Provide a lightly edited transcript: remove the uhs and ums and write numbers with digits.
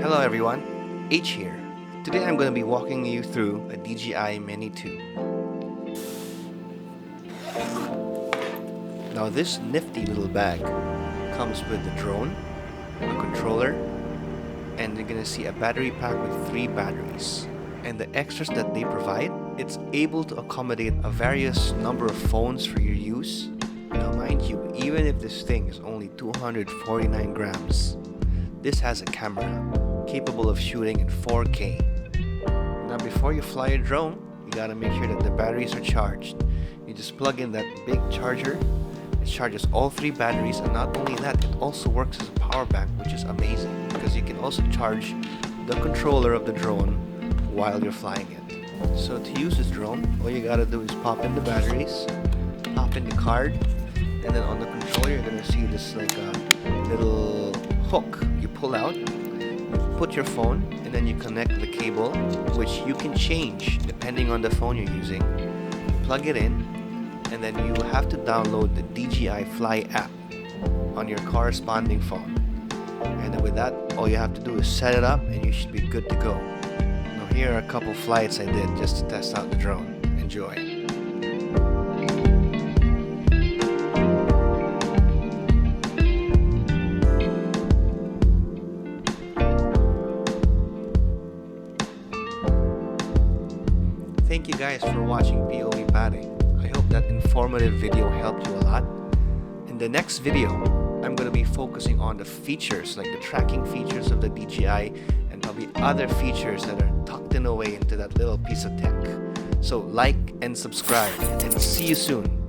Hello everyone, H here. Today I'm going to be walking you through a DJI Mini 2. Now this nifty little bag comes with the drone, a controller, and you're going to see a battery pack with 3 batteries. And the extras that they provide, it's able to accommodate a various number of phones for your use. Now mind you, even if this thing is only 249 grams, this has a camera capable of shooting in 4K. Now before you fly a drone, you gotta make sure that the batteries are charged. You just plug in that big charger. It charges all 3 batteries, and not only that, it also works as a power bank, which is amazing because you can also charge the controller of the drone while you're flying it. So to use this drone, all you gotta do is pop in the batteries, pop in the card, and then on the controller you're gonna see this like a little hook you pull out, you put your phone, and then you connect the cable, which you can change depending on the phone you're using. Plug it in, and then you have to download the DJI Fly app on your corresponding phone. And then with that, all you have to do is set it up and you should be good to go. Now here are a couple flights I did just to test out the drone. Enjoy. Thank you guys for watching POV Padding. I hope that informative video helped you a lot. In the next video, I'm going to be focusing on the features, like the tracking features of the DJI, and probably other features that are tucked in away into that little piece of tech. So like and subscribe, and see you soon.